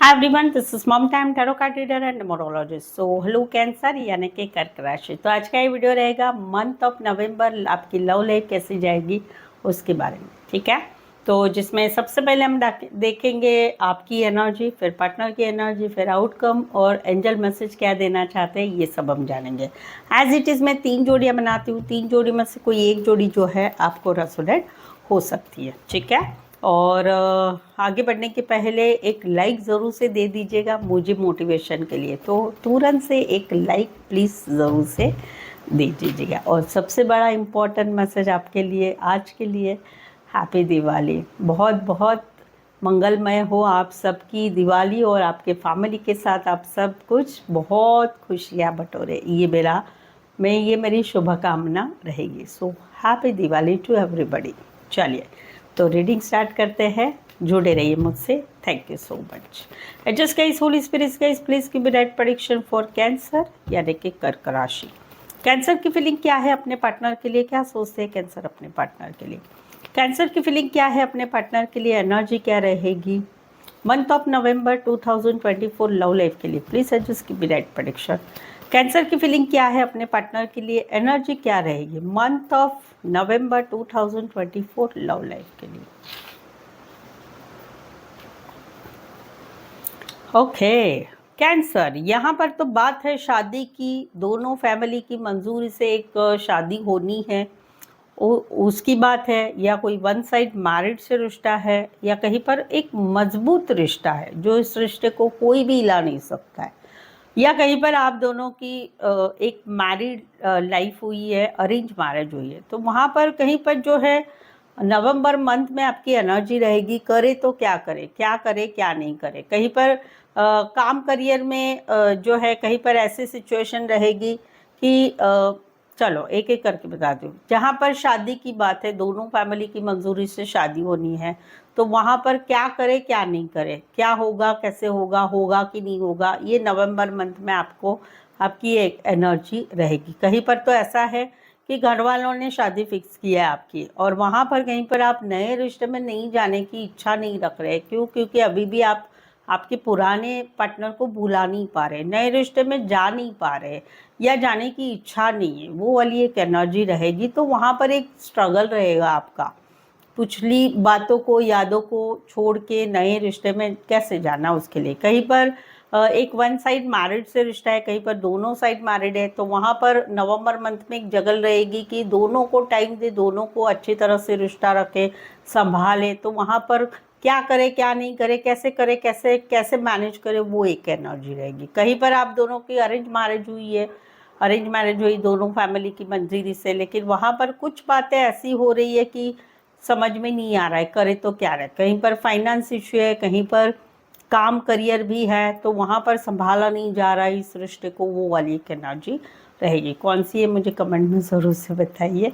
Hi everyone, this is mom time tarot card reader and numerologist. So hello cancer यानी कि कर्क राशि। तो आज का ये वीडियो रहेगा मंथ ऑफ नवंबर आपकी लव लाइफ कैसी जाएगी उसके बारे में, ठीक है। तो जिसमें सबसे पहले हम देखेंगे आपकी एनर्जी, फिर पार्टनर की एनर्जी, फिर आउटकम और एंजल मैसेज क्या देना चाहते हैं ये सब हम जानेंगे। एज इट इज़ मैं 3 जोड़ियाँ बनाती हूँ, 3 जोड़ी में से कोई एक जोड़ी जो है आपको रेजोनेट हो सकती है, ठीक है। और आगे बढ़ने के पहले एक लाइक ज़रूर से दे दीजिएगा मुझे मोटिवेशन के लिए। तो तुरंत से एक लाइक प्लीज़ ज़रूर से दे दीजिएगा। और सबसे बड़ा इम्पोर्टेंट मैसेज आपके लिए आज के लिए, हैप्पी दिवाली। बहुत बहुत मंगलमय हो आप सबकी दिवाली और आपके फैमिली के साथ आप सब कुछ बहुत खुशियाँ बटोरे, ये मेरी शुभकामना रहेगी। So happy Diwali to everybody. चलिए तो रीडिंग स्टार्ट करते हैं, जुड़े रहिए मुझसे। Thank you so much. Adjust guys, holy spirits guys, please give me right prediction for cancer यानी कि कर्क राशि। कैंसर की फीलिंग क्या है अपने पार्टनर के लिए, क्या सोचते हैं कैंसर अपने पार्टनर के लिए। कैंसर की फीलिंग क्या है अपने पार्टनर के लिए, एनर्जी क्या रहेगी month of November 2024 love life के लिए। Please adjust give me right prediction. Cancer की फीलिंग क्या है अपने पार्टनर के लिए, एनर्जी क्या रहेगी month of November 2024 love life के लिए। ओके कैंसर, यहाँ पर तो बात है शादी की, दोनों फैमिली की मंजूरी से एक शादी होनी है, उसकी बात है, या कोई वन साइड मैरिड से रिश्ता है, या कहीं पर एक मजबूत रिश्ता है जो इस रिश्ते को कोई भी हिला नहीं सकता है, या कहीं पर आप दोनों की एक मैरिड लाइफ हुई है, अरेंज मैरिज हुई है। तो वहाँ पर कहीं पर जो है नवंबर मंथ में आपकी एनर्जी रहेगी, करे तो क्या करे क्या नहीं करे। कहीं पर काम करियर में जो है कहीं पर ऐसी सिचुएशन रहेगी कि चलो एक एक करके बता दूँ। जहाँ पर शादी की बात है, दोनों फैमिली की मंजूरी से शादी होनी है, तो वहाँ पर क्या करे क्या नहीं करे, क्या होगा कैसे होगा, होगा कि नहीं होगा, ये नवंबर मंथ में आपको आपकी एक एनर्जी रहेगी। कहीं पर तो ऐसा है कि घर वालों ने शादी फिक्स किया है आपकी, और वहाँ पर कहीं पर आप नए रिश्ते में नहीं जाने की इच्छा नहीं रख रहे। क्यों? क्योंकि अभी भी आप आपके पुराने पार्टनर को भुला नहीं पा रहे, नए रिश्ते में जा नहीं पा रहे, या जाने की इच्छा नहीं है, वो वाली एक एनर्जी रहेगी। तो वहाँ पर एक स्ट्रगल रहेगा आपका, पिछली बातों को, यादों को छोड़ के नए रिश्ते में कैसे जाना उसके लिए। कहीं पर एक वन साइड मैरिड से रिश्ता है, कहीं पर दोनों साइड मैरिड है, तो वहाँ पर नवंबर मंथ में एक जगल रहेगी कि दोनों को टाइम दे, दोनों को अच्छी तरह से रिश्ता रखे, संभाले। तो वहाँ पर क्या करे क्या नहीं करे, कैसे करे कैसे कैसे मैनेज करे, वो एक एनर्जी रहेगी। कहीं पर आप दोनों की अरेंज मैरिज हुई है, अरेंज मैरिज हुई दोनों फैमिली की मंजूरी से, लेकिन वहाँ पर कुछ बातें ऐसी हो रही है कि समझ में नहीं आ रहा है करे तो क्या रहे। कहीं पर फाइनेंस इश्यू है, कहीं पर काम करियर भी है, तो वहाँ पर संभाला नहीं जा रहा है इस रिश्ते को, वो वाली एक एनर्जी रहेगी। कौन सी है मुझे कमेंट में ज़रूर से बताइए।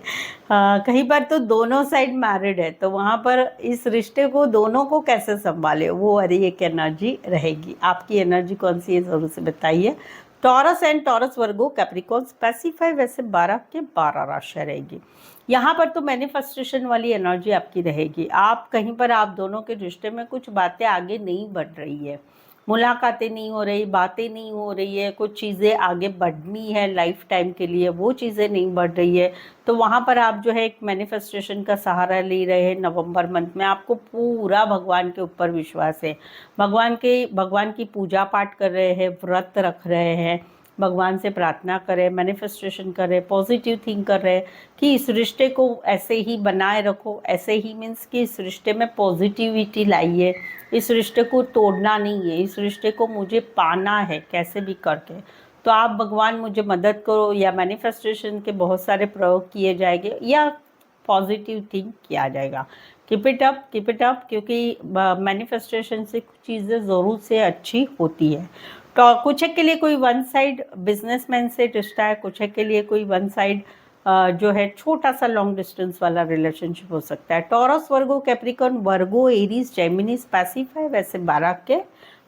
कहीं पर तो दोनों साइड मैरिड है, तो वहाँ पर इस रिश्ते को दोनों को कैसे संभाले, वो वाली एक एनर्जी रहेगी। आपकी एनर्जी कौन सी है ज़रूर से बताइए। Taurus and Taurus Virgo Capricorn specify वैसे 12 के 12 राशियाँ रहेगी। यहाँ पर तो मैनिफेस्टेशन वाली एनर्जी आपकी रहेगी। आप कहीं पर आप दोनों के रिश्ते में कुछ बातें आगे नहीं बढ़ रही है, मुलाकातें नहीं हो रही, बातें नहीं हो रही है, कुछ चीज़ें आगे बढ़नी है लाइफ टाइम के लिए, वो चीज़ें नहीं बढ़ रही है। तो वहाँ पर आप जो है एक मैनिफेस्टेशन का सहारा ले रहे हैं। नवंबर मंथ में आपको पूरा भगवान के ऊपर विश्वास है, भगवान की पूजा पाठ कर रहे हैं, व्रत रख रहे हैं, भगवान से प्रार्थना करें, मैनिफेस्टेशन करें, पॉजिटिव थिंक कर रहे हैं कि इस रिश्ते को ऐसे ही बनाए रखो। ऐसे ही मीन्स कि इस रिश्ते में पॉजिटिविटी लाइए, इस रिश्ते को तोड़ना नहीं है, इस रिश्ते को मुझे पाना है कैसे भी करके। तो आप भगवान मुझे मदद करो, या मैनिफेस्टेशन के बहुत सारे प्रयोग किए जाएंगे, या पॉजिटिव थिंक किया जाएगा। कीप इट अप, क्योंकि मैनिफेस्टेशन से कुछ चीज़ें ज़रूर से अच्छी होती है। तो कुछ के लिए कोई वन साइड बिजनेसमैन से रिश्ता है, कुछ के लिए कोई वन साइड जो है छोटा सा लॉन्ग डिस्टेंस वाला रिलेशनशिप हो सकता है। टॉरस वर्गो कैप्रिकॉर्न वर्गो एरीज जेमिनी स्पेसिफाई वैसे 12 के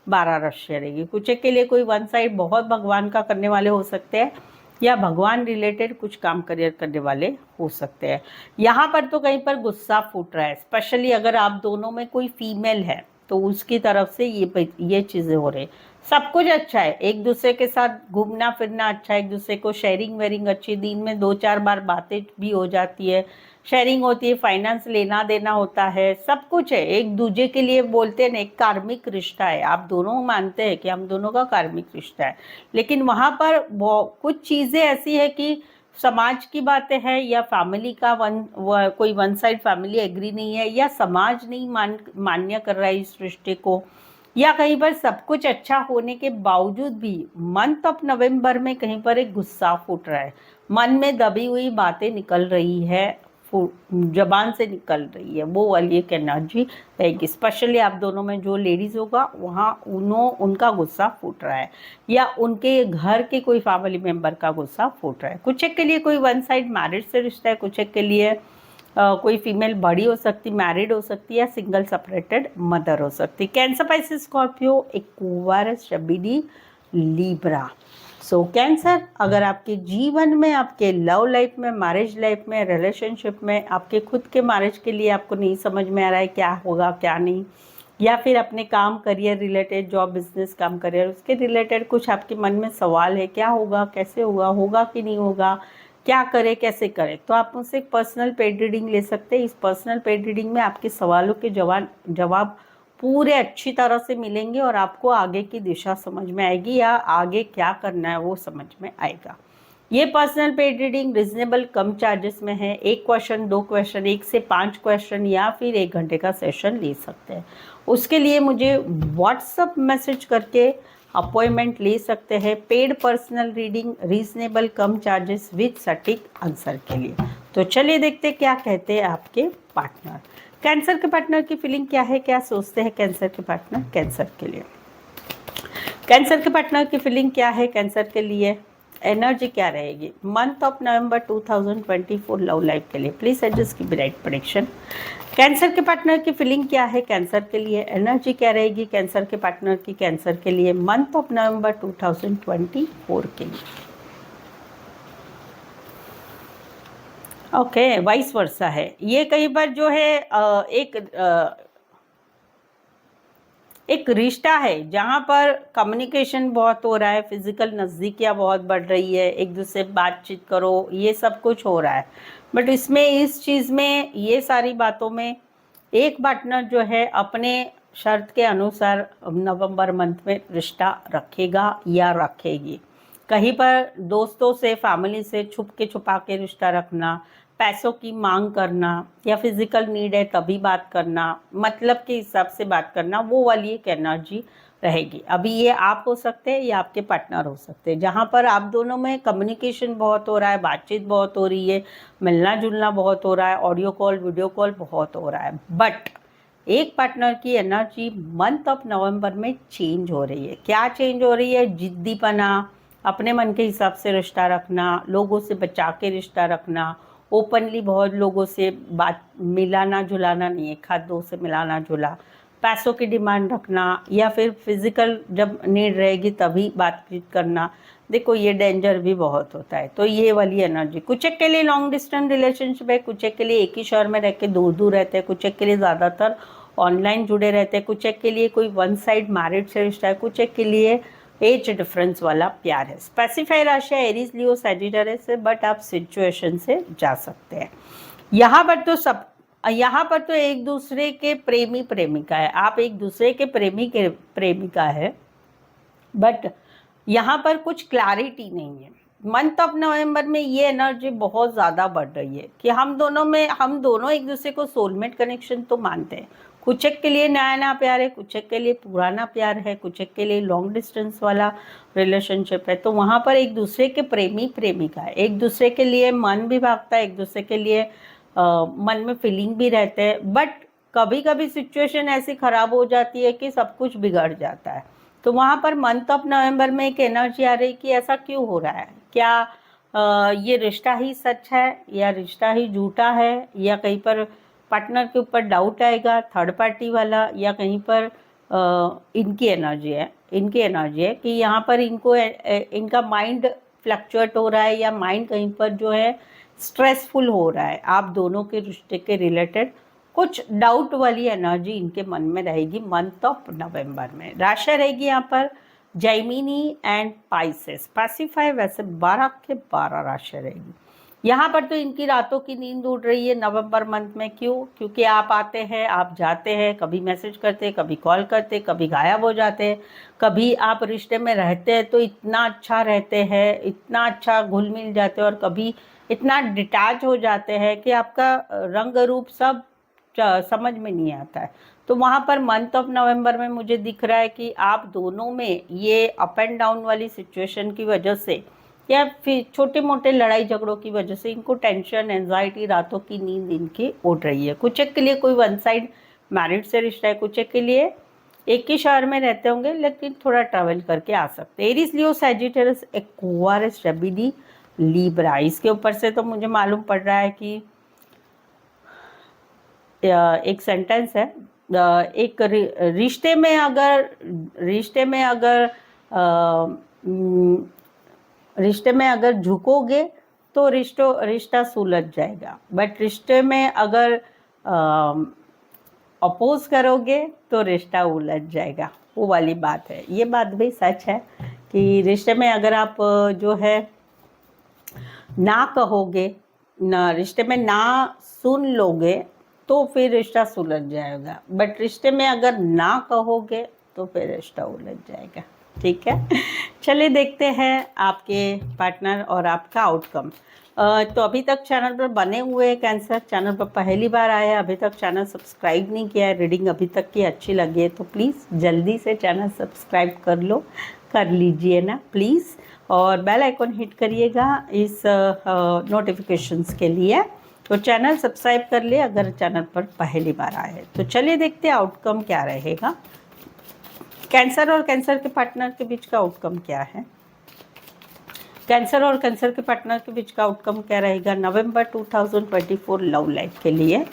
12 राशियाँ रहेगी। कुछ के लिए कोई वन साइड बहुत भगवान का करने वाले हो सकते हैं, या भगवान रिलेटेड कुछ काम करियर करने वाले हो सकते हैं। यहाँ पर तो कहीं पर गुस्सा फूट रहा है, स्पेशली अगर आप दोनों में कोई फीमेल है, तो उसकी तरफ से ये चीज़ें हो रही। सब कुछ अच्छा है, एक दूसरे के साथ घूमना फिरना अच्छा है, एक दूसरे को शेयरिंग वेयरिंग अच्छी, दिन में 2-4 बार बातें भी हो जाती है, शेयरिंग होती है, फाइनेंस लेना देना होता है, सब कुछ है। एक दूसरे के लिए बोलते हैं ना, एक कार्मिक रिश्ता है, आप दोनों मानते हैं कि हम दोनों का कार्मिक रिश्ता है, लेकिन वहाँ पर कुछ चीज़ें ऐसी है कि समाज की बातें हैं या फैमिली का कोई वन साइड फैमिली एग्री नहीं है, या समाज नहीं मान्य कर रहा है इस रिश्ते को, या कहीं पर सब कुछ अच्छा होने के बावजूद भी मंथ ऑफ नवंबर में कहीं पर एक गुस्सा फूट रहा है, मन में दबी हुई बातें निकल रही है, जबान से निकल रही है, वो वाली एक एनर्जी रहेगी। स्पेशली आप दोनों में जो लेडीज होगा वहाँ उनका गुस्सा फूट रहा है, या उनके घर के कोई फैमिली मेंबर का गुस्सा फूट रहा है। कुछ एक के लिए कोई वन साइड मैरिज से रिश्ता है, कुछ एक के लिए कोई फीमेल बड़ी हो सकती, मैरिड हो सकती है, या सिंगल सेपरेटेड मदर हो सकती। Cancer, Pisces, Scorpio, Aquarius, Gemini, Libra. So Cancer, अगर आपके जीवन में, आपके लव लाइफ में, मैरिज लाइफ में, रिलेशनशिप में, आपके खुद के मैरिज के लिए आपको नहीं समझ में आ रहा है क्या होगा क्या नहीं, या फिर अपने काम करियर रिलेटेड, जॉब बिजनेस काम करियर उसके रिलेटेड कुछ आपके मन में सवाल है, क्या होगा कैसे होगा, होगा कि नहीं होगा, क्या करें कैसे करें, तो आप मुझसे एक पर्सनल पेड रीडिंग ले सकते हैं। इस पर्सनल पेड रीडिंग में आपके सवालों के जवाब पूरे अच्छी तरह से मिलेंगे और आपको आगे की दिशा समझ में आएगी, या आगे क्या करना है वो समझ में आएगा। ये पर्सनल पेड रीडिंग रिजनेबल कम चार्जेस में है। 1 क्वेश्चन, 2 क्वेश्चन, 1 से 5 क्वेश्चन, या फिर 1 घंटे का सेशन ले सकते हैं। उसके लिए मुझे व्हाट्सअप मैसेज करके अपॉइंटमेंट ले सकते हैं। Paid personal reading reasonable come charges with सटीक आंसर के लिए। तो चलिए देखते हैं क्या कहते हैं आपके पार्टनर। कैंसर के पार्टनर की फीलिंग क्या है, क्या सोचते हैं कैंसर के पार्टनर कैंसर के लिए। कैंसर के पार्टनर की फीलिंग क्या है कैंसर के लिए, एनर्जी क्या रहेगी month of November 2024 love life के लिए। प्लीज एडजस्ट की राइट प्रेडिक्शन। कैंसर के पार्टनर की फीलिंग क्या है कैंसर के लिए, एनर्जी क्या रहेगी कैंसर के पार्टनर की कैंसर के लिए मंथ ऑफ नवंबर 2024 के लिए। ओके, वाइस वर्सा है ये। कहीं पर जो है एक रिश्ता है जहाँ पर कम्युनिकेशन बहुत हो रहा है, फिजिकल नज़दीकियाँ बहुत बढ़ रही है, एक दूसरे से बातचीत करो, ये सब कुछ हो रहा है। बट इसमें इस चीज़ में ये सारी बातों में एक पार्टनर जो है अपने शर्त के अनुसार नवंबर मंथ में रिश्ता रखेगा या रखेगी। कहीं पर दोस्तों से, फैमिली से छुप के छुपा के रिश्ता रखना, पैसों की मांग करना, या फिजिकल नीड है तभी बात करना, मतलब के हिसाब से बात करना, वो वाली एक एनर्जी रहेगी। अभी ये आप हो सकते हैं या आपके पार्टनर हो सकते हैं, जहाँ पर आप दोनों में कम्युनिकेशन बहुत हो रहा है, बातचीत बहुत हो रही है, मिलना जुलना बहुत हो रहा है, ऑडियो कॉल वीडियो कॉल बहुत हो रहा है। बट एक पार्टनर की एनर्जी मंथ ऑफ नवंबर में चेंज हो रही है। क्या चेंज हो रही है, जिद्दीपना, अपने मन के हिसाब से रिश्ता रखना, लोगों से बचा के रिश्ता रखना, ओपनली बहुत लोगों से बात, मिलाना जुलाना नहीं है, खाद्यों से मिलाना जुला, पैसों की डिमांड रखना, या फिर फिजिकल जब नीड रहेगी तभी बातचीत करना। देखो ये डेंजर भी बहुत होता है। तो ये वाली एनर्जी कुछ एक के लिए लॉन्ग डिस्टेंस रिलेशनशिप है, कुछ एक के लिए एक ही शहर में रह के दूर दूर रहते हैं, कुछ एक के लिए ज़्यादातर ऑनलाइन जुड़े रहते हैं, कुछ एक के लिए कोई वन साइड मैरिड से रिश्ता है, कुछ एक के लिए एज डिफरेंस वाला प्यार है। स्पेसिफाई राशि एरीज लियो सैजिटेरियस है, बट आप सिचुएशन से जा सकते हैं। यहाँ पर तो एक दूसरे के प्रेमी प्रेमिका है, आप एक दूसरे के प्रेमिका है, बट यहाँ पर कुछ क्लैरिटी नहीं है। मंथ ऑफ नवंबर में ये एनर्जी बहुत ज़्यादा बढ़ रही है कि हम दोनों एक दूसरे को सोलमेट कनेक्शन तो मानते हैं। कुछ एक के लिए नया नया प्यार है, कुछ एक के लिए पुराना प्यार है, कुछ एक के लिए लॉन्ग डिस्टेंस वाला रिलेशनशिप है। तो वहाँ पर एक दूसरे के प्रेमी प्रेमिका है, एक दूसरे के लिए मन भी भागता है, एक दूसरे के लिए मन में फीलिंग भी रहते हैं। बट कभी कभी सिचुएशन ऐसी खराब हो जाती है कि सब कुछ बिगड़ जाता है। तो वहाँ पर मंथ ऑफ नवंबर में एक एनर्जी आ रही कि ऐसा क्यों हो रहा है, क्या ये रिश्ता ही सच है या रिश्ता ही झूठा है, या कहीं पर पार्टनर के ऊपर डाउट आएगा थर्ड पार्टी वाला, या कहीं पर इनकी एनर्जी है कि यहाँ पर इनका माइंड फ्लक्चुएट हो रहा है, या माइंड कहीं पर जो है स्ट्रेसफुल हो रहा है आप दोनों के रिश्ते के रिलेटेड। कुछ डाउट वाली एनर्जी इनके मन में रहेगी मंथ ऑफ नवंबर में। राशि रहेगी यहाँ पर जेमिनी एंड पाइसेस। स्पेसिफाई वैसे 12 के 12 राशि रहेगी यहाँ पर। तो इनकी रातों की नींद उड़ रही है नवंबर मंथ में। क्यों? क्योंकि आप आते हैं, आप जाते हैं, कभी मैसेज करते, कभी कॉल करते, कभी गायब हो जाते हैं, कभी आप रिश्ते में रहते हैं तो इतना अच्छा रहते हैं, इतना अच्छा घुल मिल जाते हैं, और कभी इतना डिटैच हो जाते हैं कि आपका रंग रूप सब समझ में नहीं आता है। तो वहाँ पर मंथ ऑफ नवंबर में मुझे दिख रहा है कि आप दोनों में ये अप एंड डाउन वाली सिचुएशन की वजह से या फिर छोटे मोटे लड़ाई झगड़ों की वजह से इनको टेंशन, एंजाइटी, रातों की नींद इनकी उड़ रही है। कुछ एक के लिए कोई वन साइड मैरिड से रिश्ता है, कुछ एक के लिए एक ही शहर में रहते होंगे लेकिन थोड़ा ट्रैवल करके आ सकते हैं। एरीज, लियो, सैजिटेरियस, एक्वारियस, जेमिनी, लिब्रा। इसके ऊपर से तो मुझे मालूम पड़ रहा है कि एक सेंटेंस है, एक रिश्ते में अगर झुकोगे तो रिश्ता सुलझ जाएगा, बट रिश्ते में अगर अपोज करोगे तो रिश्ता उलझ जाएगा। वो वाली बात है। ये बात भी सच है कि रिश्ते में अगर आप जो है ना कहोगे, ना रिश्ते में ना सुन लोगे तो फिर रिश्ता सुलझ जाएगा, बट रिश्ते में अगर ना कहोगे तो फिर रिश्ता उलझ जाएगा। ठीक है, चलिए देखते हैं आपके पार्टनर और आपका आउटकम। तो अभी तक चैनल पर बने हुए हैं कैंसर, चैनल पर पहली बार आए हैं, अभी तक चैनल सब्सक्राइब नहीं किया है, रीडिंग अभी तक की अच्छी लगी है तो प्लीज़ जल्दी से चैनल सब्सक्राइब कर लीजिए ना प्लीज़, और बेल आइकन हिट करिएगा इस नोटिफिकेशंस के लिए। तो चैनल सब्सक्राइब कर ले अगर चैनल पर पहली बार आए। तो चलिए देखते हैं आउटकम क्या रहेगा। कैंसर और कैंसर के पार्टनर के बीच का आउटकम क्या है? कैंसर और कैंसर के पार्टनर के बीच का आउटकम क्या रहेगा नवंबर 2024 लव लाइफ के लिए?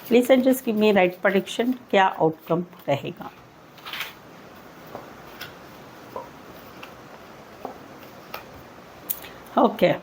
Please and just give me right prediction, क्या आउटकम रहेगा? ओके,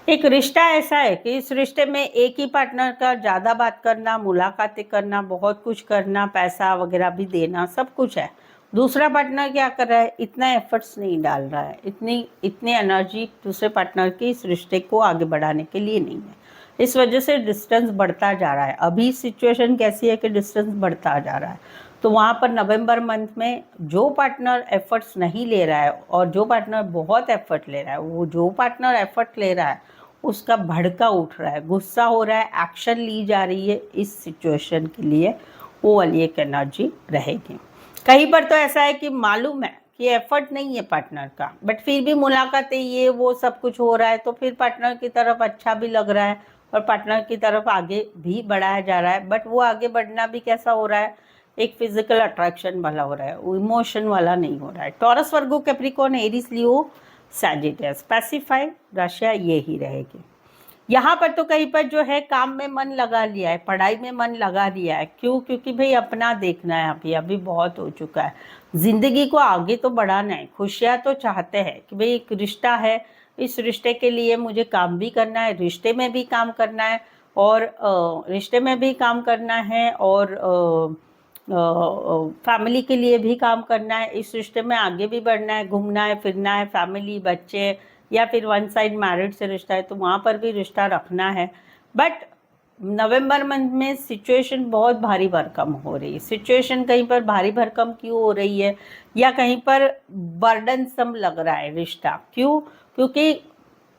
एक रिश्ता ऐसा है कि इस रिश्ते में एक ही पार्टनर का ज़्यादा बात करना, मुलाकातें करना, बहुत कुछ करना, पैसा वगैरह भी देना, सब कुछ है। दूसरा पार्टनर क्या कर रहा है? इतना एफर्ट्स नहीं डाल रहा है, इतनी एनर्जी दूसरे पार्टनर की इस रिश्ते को आगे बढ़ाने के लिए नहीं है। इस वजह से डिस्टेंस बढ़ता जा रहा है। अभी सिचुएशन कैसी है कि डिस्टेंस बढ़ता जा रहा है। तो वहाँ पर नवंबर मंथ में जो पार्टनर एफर्ट्स नहीं ले रहा है और जो पार्टनर बहुत एफर्ट ले रहा है, वो जो पार्टनर एफर्ट ले रहा है उसका भड़का उठ रहा है, गुस्सा हो रहा है, एक्शन ली जा रही है इस सिचुएशन के लिए, वो वाली एक एनर्जी रहेगी। कहीं पर तो ऐसा है कि मालूम है कि एफर्ट नहीं है पार्टनर का, बट फिर भी मुलाकातें ये वो सब कुछ हो रहा है, तो फिर पार्टनर की तरफ अच्छा भी लग रहा है और पार्टनर की तरफ आगे भी बढ़ाया जा रहा है। बट वो आगे बढ़ना भी कैसा हो रहा है? एक फिजिकल अट्रैक्शन वाला हो रहा है, वो इमोशन वाला नहीं हो रहा है। टॉरस, वर्गो, कैप्रिकॉर्न, एरीज, लियो, सैजिटेरियस। स्पेसिफाई राशि ये ही रहेगी। यहाँ पर तो कहीं पर जो है काम में मन लगा लिया है, पढ़ाई में मन लगा लिया है। क्यों? क्योंकि भाई अपना देखना है, अभी बहुत हो चुका है, जिंदगी को आगे तो बढ़ाना है। खुशियाँ तो चाहते हैं कि भाई एक रिश्ता है, इस रिश्ते के लिए मुझे काम भी करना है, रिश्ते में भी काम करना है और फैमिली के लिए भी काम करना है, इस रिश्ते में आगे भी बढ़ना है, घूमना है, फिरना है, फैमिली, बच्चे, या फिर वन साइड मैरिड से रिश्ता है तो वहाँ पर भी रिश्ता रखना है। बट नवंबर मंथ में सिचुएशन बहुत भारी भरकम हो रही है। सिचुएशन कहीं पर भारी भरकम क्यों हो रही है, या कहीं पर बर्डनसम लग रहा है रिश्ता? क्यों? क्योंकि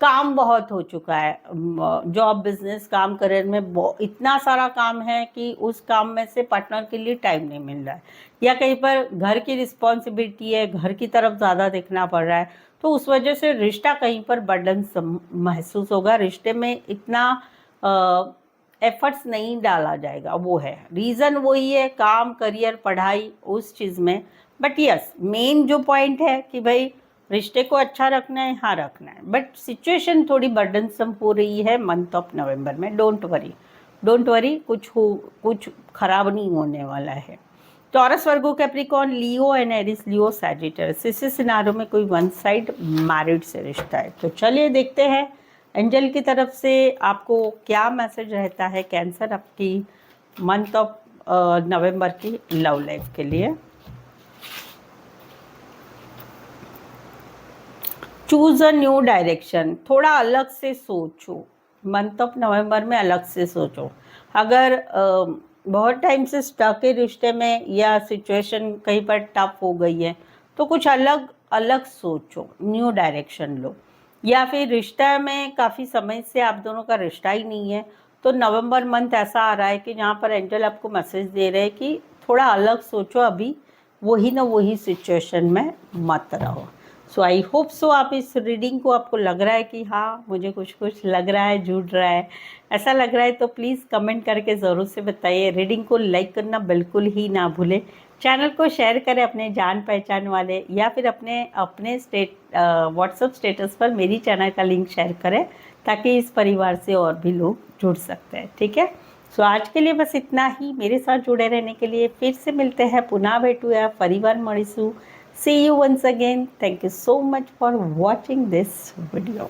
काम बहुत हो चुका है, जॉब, बिजनेस, काम करियर में इतना सारा काम है कि उस काम में से पार्टनर के लिए टाइम नहीं मिल रहा है, या कहीं पर घर की रिस्पॉन्सिबिलिटी है, घर की तरफ ज़्यादा देखना पड़ रहा है, तो उस वजह से रिश्ता कहीं पर बर्डन महसूस होगा। रिश्ते में इतना एफर्ट्स नहीं डाला जाएगा, वो है रीज़न, वही है काम, करियर, पढ़ाई, उस चीज़ में। बट यस, मेन जो पॉइंट है कि भाई रिश्ते को अच्छा रखना है, हाँ रखना है, बट सिचुएशन थोड़ी बर्डनसम हो रही है मंथ ऑफ नवंबर में। डोंट वरी, कुछ खराब नहीं होने वाला है। Taurus, Virgo, Capricorn, Leo and Aries, Leo, Sagittarius, इस सिनारियो में कोई वन साइड मैरिड से रिश्ता है। तो चलिए देखते हैं एंजल की तरफ से आपको क्या मैसेज रहता है कैंसर आपकी मंथ ऑफ नवंबर की लव लाइफ के लिए। चूज अ न्यू डायरेक्शन, थोड़ा अलग से सोचो। मंथ ऑफ नवंबर में अलग से सोचो। अगर बहुत टाइम से स्टक है रिश्ते में या सिचुएशन कहीं पर टफ हो गई है तो कुछ अलग अलग सोचो, न्यू डायरेक्शन लो। या फिर रिश्ता में काफ़ी समय से आप दोनों का रिश्ता ही नहीं है तो नवंबर मंथ ऐसा आ रहा है कि जहाँ पर एंजल आपको मैसेज दे रहे हैं कि थोड़ा अलग सोचो, अभी वही ना वही सिचुएशन में मत रहो। सो आई होप सो आप इस रीडिंग को आपको लग रहा है कि हाँ मुझे कुछ कुछ लग रहा है, जुड़ रहा है, ऐसा लग रहा है तो प्लीज़ कमेंट करके ज़रूर से बताइए। रीडिंग को लाइक करना बिल्कुल ही ना भूलें। चैनल को शेयर करें अपने जान पहचान वाले, या फिर अपने अपने व्हाट्सएप स्टेटस पर मेरी चैनल का लिंक शेयर करें ताकि इस परिवार से और भी लोग जुड़ सकते हैं। ठीक है, सो आज के लिए बस इतना ही। मेरे साथ जुड़े रहने के लिए फिर से मिलते हैं, पुनः भेटूया, परिवार मळीसू। See you once again. Thank you so much for watching this video.